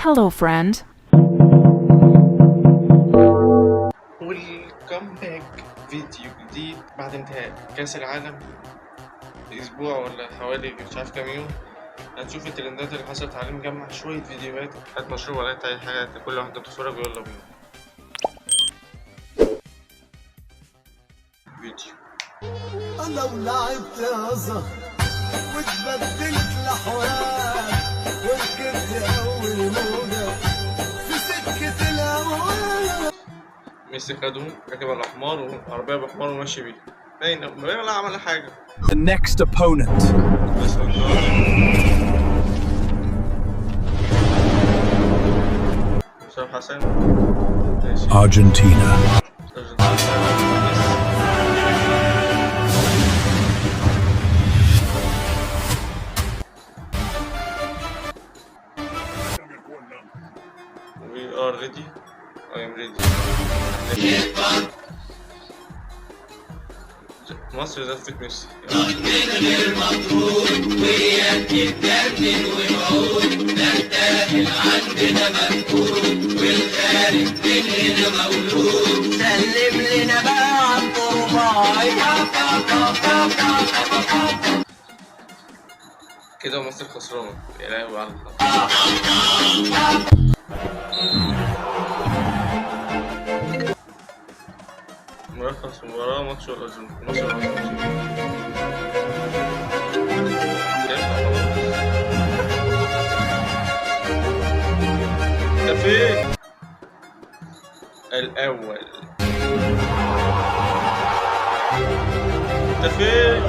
Hello, friend. ويلكم باك فيديو جديد بعد انتهاء كأس العالم أسبوع ولا حوالي مش عارف كام يوم. هنشوف الترندات اللي حصلت عليه، نجمع شوية فيديوهات، هات مشروب ولا هات أي حاجة كل واحدة بتتفرج ويلا بينا. فيديو لو لعبت يا زهر واتبدلت الأحوال وركبت أول موجة في سكة الهوى. ميسي خدوه راكب على حمار وعربية بحمار وماشي بيه، باين ولا عمل حاجة. The next opponent. بس حسام حسن ماشي. Argentina. We are ready. I am ready. مصر زفت ميسي. سلم لنا بقى عن كده مصر خسرانة يا لهوي على ملخص المباراة ماتش الأرجنتين. مصر ده فين؟ الأول ده فين؟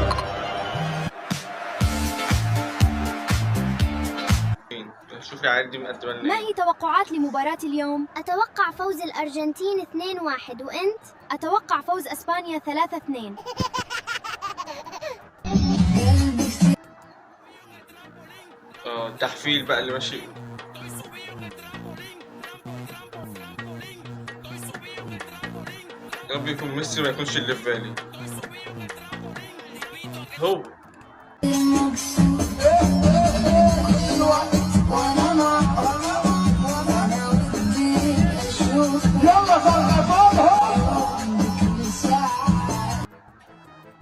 شوفي عادي مقدمة لنا ما هي توقعات لمباراة اليوم؟ أتوقع فوز الأرجنتين 2-1، وأنت؟ أتوقع فوز أسبانيا 3-2. التحفيل بقى اللي ماشي. يا رب يكون ميسي ما يكونش اللي في بالي هو.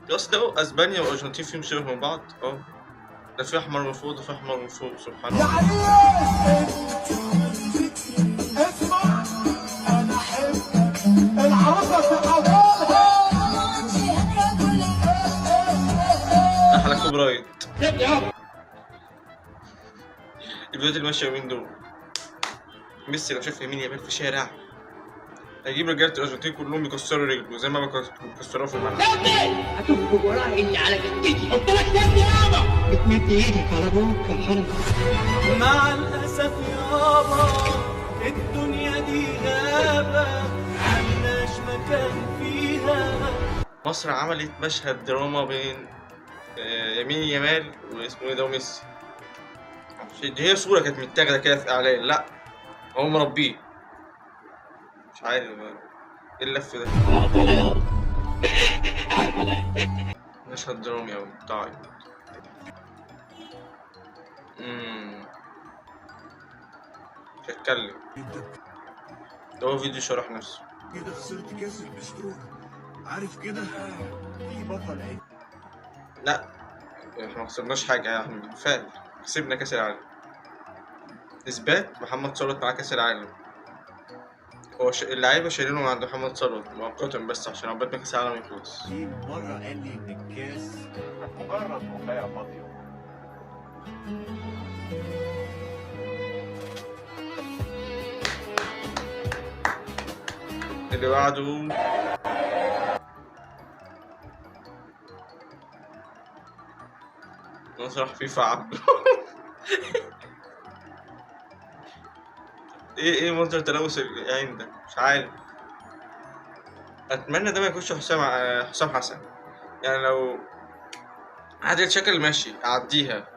بس ده اسبانيا والارجنتين فيهم شبه من بعض. ده في احمر من فوق، ده في احمر من فوق، سبحان الله. اسمع أنا أحبك العروسة احلى كوبرايت الفيديوهات اللي ماشيه يومين دول. ميسي لو شاف يمين يامال في شارع هيجيب رجاله الارجنتين كلهم يكسروا رجله زي ما بيكسروها في الملعب. هتخرج وراها اللي على جدتي. قلت لك يا ابني يابا بتمد ايدك على ابوك يا حرام. مع الأسف يابا الدنيا دي غابة ملناش مكان فيها. مصر عملت مشهد دراما بين يمين يامال واسمه ايه ده وميسي. دي هي صورة كانت متاخدة كده في اعلان، لا هو مربيه مش عارف ايه اللف ده. مشهد درامي اوي طيب. مش هتكلم، ده هو فيديو شرح نفسه. كده خسرت كاس البستون، عارف كده في بطل عين. لا احنا ما خسرناش حاجة يا احمد، فعلا كسبنا كاس العالم. اثبات محمد ثروت معاه كاس العالم. هو اللعيبة شايلينه من عند محمد ثروت مؤقتا بس عشان عقبال ما كاس العالم يخلص. مرة قال لي إن الكاس مجرد وقاية فاضية. اللي بعده مسرح فيفا عبده. ايه منظر تلوث العين ده؟ مش عارف. اتمنى ده ما يكونش حسام حسن. يعني لو عادل شكل ماشي اعديها،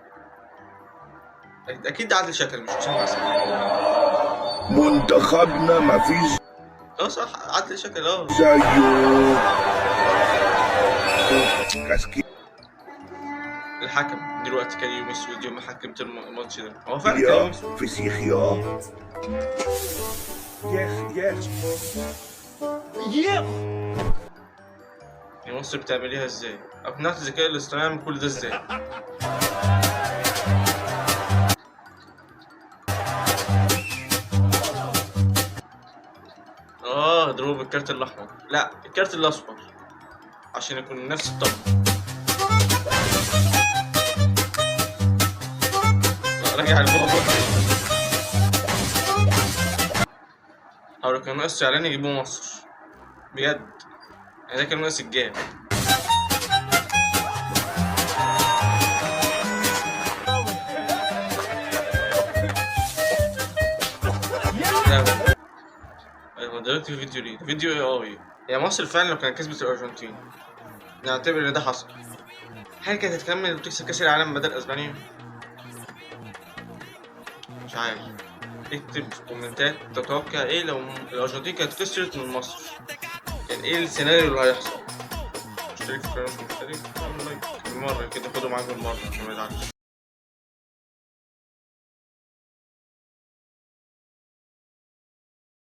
اكيد عادل شكل مش حسام حسن. منتخبنا مفيش صح عادل شكل زيه. كاسكي الحكم دلوقتي كان يوم اسود يوم ما حكمت الماتش ده، هو فعلا كان يوم يا اسود. فسيخ يا. Yes. يا مصر بتعمليها ازاي؟ اقنعت الذكاء الاصطناعي من كل ده ازاي؟ اضربه بالكارت الاحمر، لا الكارت الاصفر عشان يكون نفس الطقم. راجع لفوق. او لو كان ناقص اعلان يجيبوه مصر بجد، يعني ده كان ناقص الجاب. ايوه دلوقتي في فيديو ليه؟ فيديو اي. هي مصر فعلا لو كانت كسبت الارجنتين نعتبر ان ده حصل، هل كانت هتكمل وتكسب كاس العالم بدل اسبانيا؟ مش عارف. اكتب في الكومنتات تتوقع ايه لو الارجنتين كانت خسرت من مصر، كان ايه السيناريو اللي هيحصل؟ اشترك في القناه، اشترك، اعمل لايك بالمره كده، خدوا معاك بالمره عشان ما يزعلش.